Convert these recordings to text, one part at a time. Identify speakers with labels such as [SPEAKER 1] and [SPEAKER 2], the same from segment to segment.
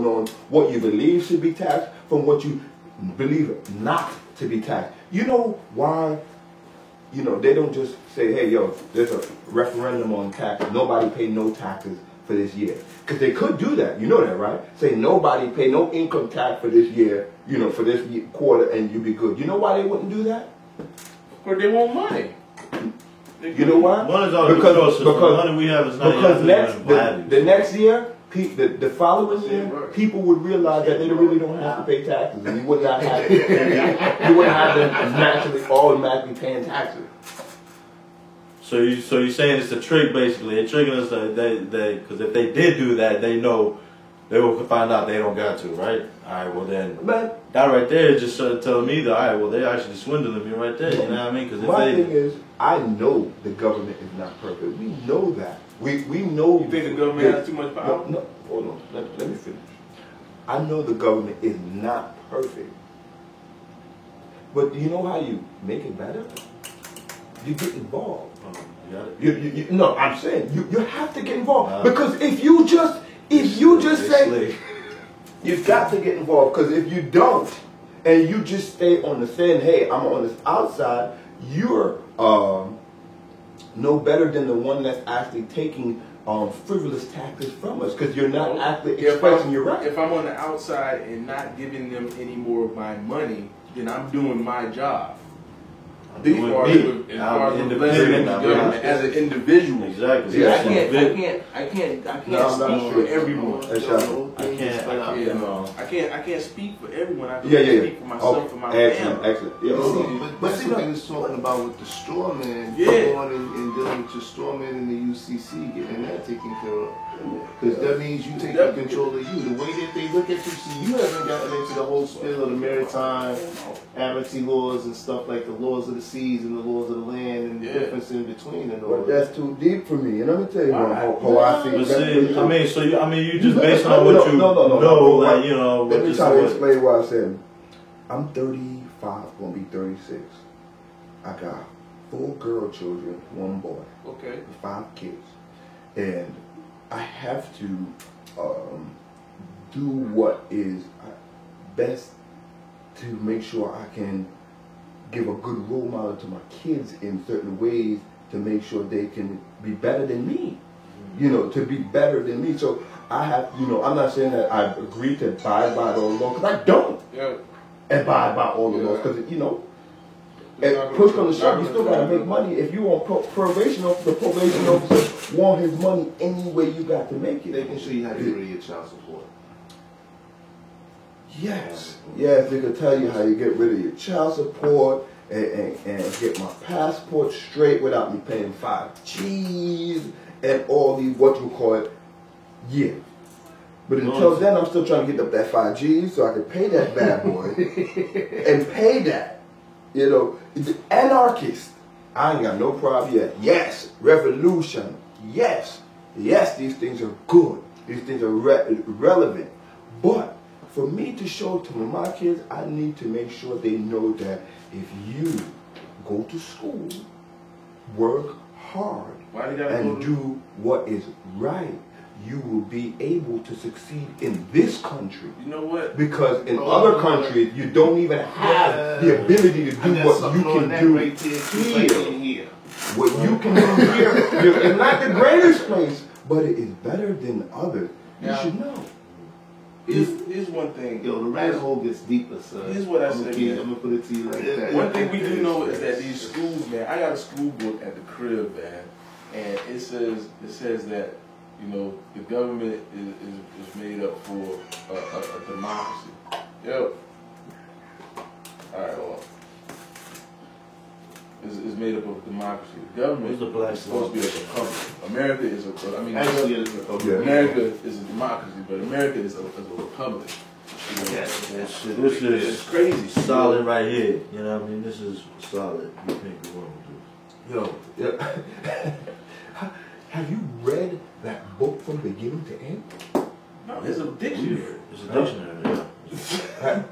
[SPEAKER 1] on what you believe should be taxed from what you believe not to be taxed. You know why? You know, they don't just say, hey, yo, there's a referendum on taxes. Nobody pay no taxes for this year. Because they could do that. You know that, right? Say nobody pay no income tax for this year, you know, for this quarter, and you be good. You know why they wouldn't do that?
[SPEAKER 2] Because they want money.
[SPEAKER 1] You know why?
[SPEAKER 3] Money's all because the money we have is not
[SPEAKER 1] because the next year, the following year, people would realize that they really don't have to pay taxes, and you would not have you wouldn't have them automatically paying taxes.
[SPEAKER 3] So you're saying it's a trick, basically. They're tricking us because if they did do that, they know they will find out they don't got to, right? All right, well then, that right there is just telling me that, all right, well they're actually swindling me right there. You know what I mean? Because
[SPEAKER 1] my thing is, I know the government is not perfect. We know that. We know.
[SPEAKER 2] You think the government has too much power?
[SPEAKER 1] No, hold on. Let me finish. I know the government is not perfect. But you know how you make it better? You get involved. No, I'm saying you have to get involved. Because if you just say, you've got to get involved. Because if you don't, and you just stay on the thin, hey, I'm on this outside, you're no better than the one that's actually taking frivolous taxes from us, because you're not actually expressing your right.
[SPEAKER 2] If I'm on the outside and not giving them any more of my money, then I'm doing my job. As an individual.
[SPEAKER 3] Exactly.
[SPEAKER 2] See, I can't speak for everyone. I can't speak for everyone. I can speak for myself and my family.
[SPEAKER 4] Excellent. But see what he was talking about with the straw man, going and dealing with your straw man in the UCC, getting that taken care of. Because that means you taking control of you. The way that they look at you, see, you haven't gotten into the whole spiel of the maritime amity laws and stuff like the laws of the seas and the laws of the land and the difference in between and all.
[SPEAKER 1] But that's too deep for me. And let me tell you how I see it.
[SPEAKER 3] You just based on what you know, like, you know.
[SPEAKER 1] Let me try to explain what I said. I'm 35, gonna be 36. I got 4 girl children, 1 boy.
[SPEAKER 2] Okay.
[SPEAKER 1] 5 kids. And I have to do what is best to make sure I can give a good role model to my kids in certain ways to make sure they can be better than me. You know, to be better than me. So I have, you know, I'm not saying that I agree to abide by all the laws, because I don't abide by all the laws, because, you know, push on the shove, you still got to make money. If you want probation officer, the probation officer want his money any way you got to make it.
[SPEAKER 4] They can show you how to get rid of your child support.
[SPEAKER 1] Yes, they can tell you how you get rid of your child support and get my passport straight without me paying 5 G's and all these, what you call it, But until then, I'm still trying to get up that 5 G's so I can pay that bad boy and pay that. You know, the anarchist, I ain't got no problem yet. Yes, revolution. Yes, these things are good. These things are relevant. But for me to show to my kids, I need to make sure they know that if you go to school, work hard, and do what is right, you will be able to succeed in this country.
[SPEAKER 2] You know what?
[SPEAKER 1] Because in other countries, you don't even have the ability to do what you can do here. What you can do here, it's not the greatest place, but it is better than others. You should know.
[SPEAKER 2] Here's one thing.
[SPEAKER 4] Yo, the rabbit hole gets deeper, son.
[SPEAKER 2] Here's what I said.
[SPEAKER 4] I'm gonna put it to you like that.
[SPEAKER 2] One thing we do know is that these schools, man. I got a school book at the crib, man, and it says that, you know, the government is made up for a democracy. Yep. All right, well, it's made up of democracy. The government is supposed to be a republic. America is America is a democracy, but America is a republic. You know,
[SPEAKER 3] this is
[SPEAKER 2] crazy.
[SPEAKER 3] Solid right here. You know what I mean? This is solid. You think the world will do.
[SPEAKER 1] Yo, have you read that book from beginning to end?
[SPEAKER 2] No, it's a dictionary.
[SPEAKER 3] It's a dictionary,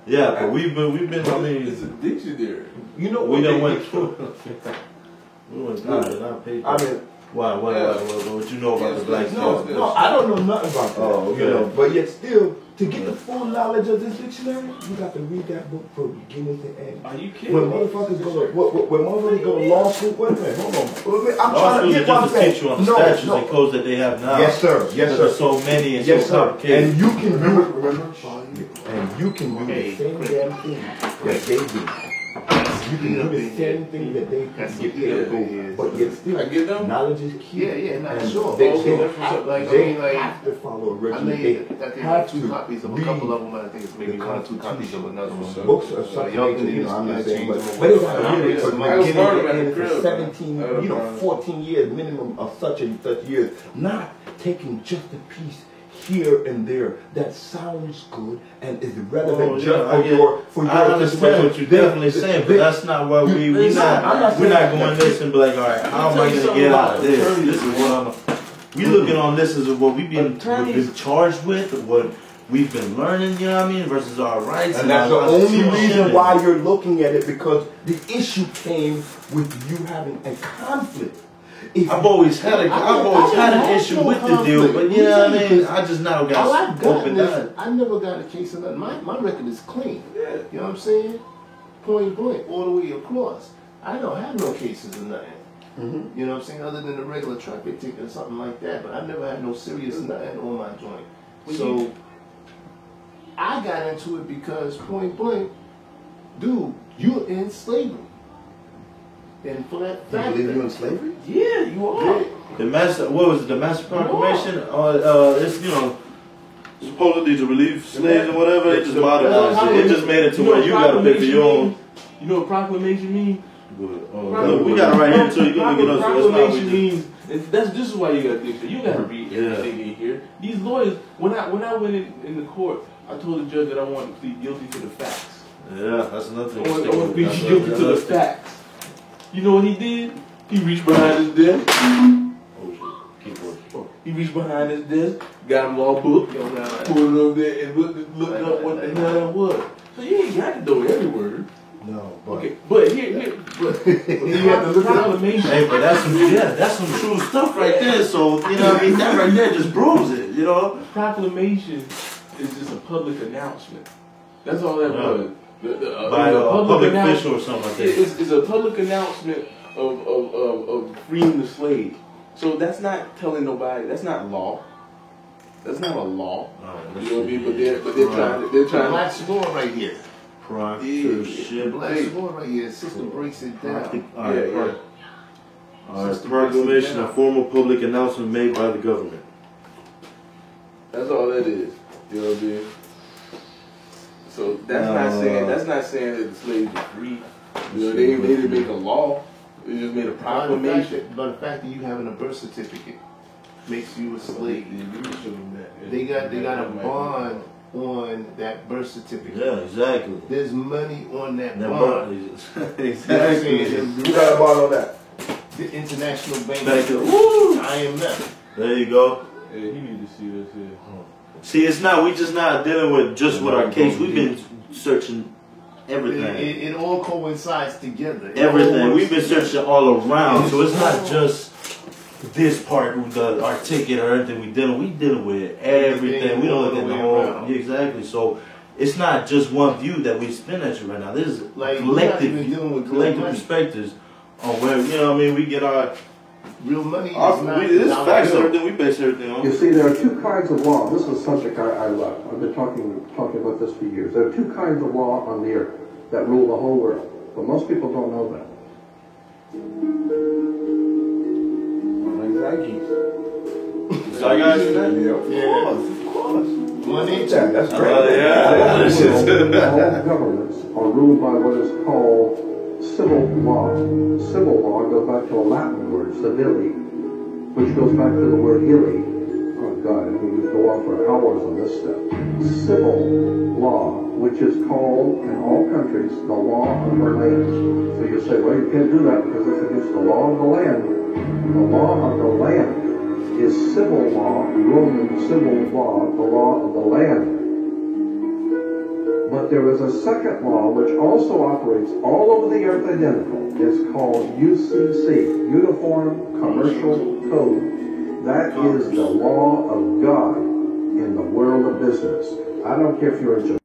[SPEAKER 3] yeah, but we've been. I mean,
[SPEAKER 2] it's a dictionary.
[SPEAKER 1] You know
[SPEAKER 3] we don't went through. We went through it.
[SPEAKER 1] I mean,
[SPEAKER 3] Why? What you know about the black
[SPEAKER 1] No,
[SPEAKER 3] stuff?
[SPEAKER 1] no, I don't know nothing about that.
[SPEAKER 3] Oh, okay.
[SPEAKER 1] You know, but yet still, to get the full knowledge of this dictionary, you got to read that book from beginning to end.
[SPEAKER 2] Are you kidding?
[SPEAKER 1] When motherfuckers go to law school, wait a minute, hold on. I'm
[SPEAKER 3] Law
[SPEAKER 1] trying
[SPEAKER 3] school
[SPEAKER 1] to
[SPEAKER 3] is
[SPEAKER 1] get what I'm
[SPEAKER 3] just to
[SPEAKER 1] saying.
[SPEAKER 3] teach you on the statutes and codes that they have now.
[SPEAKER 1] Yes, sir. Yes,
[SPEAKER 3] Because
[SPEAKER 1] sir.
[SPEAKER 3] there's so many and
[SPEAKER 1] Yes,
[SPEAKER 3] so
[SPEAKER 1] sir.
[SPEAKER 3] complicated.
[SPEAKER 1] And you can do it, remember? And you can do the same damn thing that they do. You can do the same thing that they get paid for, but yet still, knowledge is key.
[SPEAKER 4] Yeah, not
[SPEAKER 1] And
[SPEAKER 4] sure.
[SPEAKER 1] They
[SPEAKER 4] Like,
[SPEAKER 1] have to follow
[SPEAKER 4] I
[SPEAKER 1] original.
[SPEAKER 4] made
[SPEAKER 1] They have to
[SPEAKER 4] copies of a
[SPEAKER 1] read
[SPEAKER 4] couple of them. I think it's maybe 1 or 2 copies of another one.
[SPEAKER 1] books or something.
[SPEAKER 4] y'all
[SPEAKER 1] You know, I'm not saying, but
[SPEAKER 4] change
[SPEAKER 1] they
[SPEAKER 4] them.
[SPEAKER 1] gotta read it for
[SPEAKER 2] I was
[SPEAKER 1] beginning
[SPEAKER 2] learning
[SPEAKER 1] to
[SPEAKER 2] at
[SPEAKER 1] end
[SPEAKER 2] the
[SPEAKER 1] for
[SPEAKER 2] crib,
[SPEAKER 1] 17,
[SPEAKER 2] man.
[SPEAKER 1] 14 years minimum of such and such years. Not taking just a piece here and there that sounds good and is relevant for your
[SPEAKER 3] I understand what you're definitely saying, but that's not what we're not going this and be like, all right, how am I going to get out of this? This is what we looking on this as what we've been charged with, what we've been learning, you know what I mean, versus our rights.
[SPEAKER 1] And that's the only reason why you're looking at it, because the issue came with you having a conflict.
[SPEAKER 3] I've always had an issue with the deal, but you know what I mean? I just now got opened up.
[SPEAKER 4] I never got a case of nothing. My record is clean. You know what I'm saying? Point blank, all the way across. I don't have no cases of nothing.
[SPEAKER 1] Mm-hmm.
[SPEAKER 4] You know what I'm saying? Other than the regular traffic ticket or something like that. But I never had no serious nothing on my joint. So I got into it because point blank, dude, you're in slavery. And for that fact,
[SPEAKER 1] You believe you in slavery?
[SPEAKER 4] yeah, you are.
[SPEAKER 3] The master, what was it? The Master Proclamation? It's supposedly to relieve slaves or whatever. It just modernized it. It just made it to where you gotta pay for your own.
[SPEAKER 2] You know what proclamation means?
[SPEAKER 3] Look, we got it right here too. You gonna get us?
[SPEAKER 2] Proclamation means this is why you gotta think so. You gotta read everything in here. These lawyers, when I went in the court, I told the judge that I wanted to plead guilty to the facts.
[SPEAKER 3] Yeah, that's another thing.
[SPEAKER 2] I want to plead guilty to the facts. You know what he did? He reached behind his desk. He reached behind his desk, got a law book, pulled it over there, and looked up what the hell that was. So you ain't got to know every word.
[SPEAKER 1] No, but
[SPEAKER 2] Okay, but you have to look at proclamation.
[SPEAKER 3] Hey, but that's some true stuff right there. So you know what I mean? That right there just proves it. You know,
[SPEAKER 2] Proclamation is just a public announcement. That's all that was.
[SPEAKER 3] By a public official or something like that.
[SPEAKER 2] It's a public announcement of freeing the slave. So that's not telling nobody. That's not law. That's not a law. You know what I mean? But they're trying.
[SPEAKER 4] Black's law right here.
[SPEAKER 3] Proctorship.
[SPEAKER 4] Black's law right here. System breaks it down.
[SPEAKER 3] Alright, proclamation, a formal public announcement made by the government.
[SPEAKER 2] That's all that is. You know what I mean? So that's not saying that the slaves are free. You know, they didn't make a law. They just made a proclamation.
[SPEAKER 4] But the fact that you having a birth certificate makes you a slave. They got a bond on that birth certificate.
[SPEAKER 3] Yeah, exactly.
[SPEAKER 4] There's money on that bond.
[SPEAKER 3] Exactly.
[SPEAKER 1] you got a bond on that.
[SPEAKER 4] The international bank.
[SPEAKER 3] IMF. There you go.
[SPEAKER 2] Yeah, you need to see this here.
[SPEAKER 3] See, it's not. We just not dealing with just with our case. We've been searching everything.
[SPEAKER 4] It all coincides together.
[SPEAKER 3] Everything. We've been searching all around. So it's not just this part, our ticket or everything we dealing with everything. We don't look at the whole. Exactly. So it's not just one view that we spin at you right now. This is
[SPEAKER 4] like
[SPEAKER 3] collective perspectives on where, you know what I mean, we get our
[SPEAKER 4] real money.
[SPEAKER 3] This facts everything we base everything on.
[SPEAKER 5] You see, there are two kinds of law. This is a subject I love. I've been talking about this for years. There are two kinds of law on the earth that rule the whole world, but most people don't know that.
[SPEAKER 1] Yeah, of course. Money time. That's great.
[SPEAKER 5] All governments are ruled by what is called civil law. Civil law goes back to a Latin word, civili, which goes back to the word hilly. Oh God, we could go on for hours on this stuff. Civil law, which is called in all countries the law of the land. So you say, well, you can't do that because it's against the law of the land. The law of the land is civil law, Roman civil law, the law of the land. But there is a second law which also operates all over the earth identical. It's called UCC, Uniform Commercial code. That is the law of God in the world of business. I don't care if you're in Japan.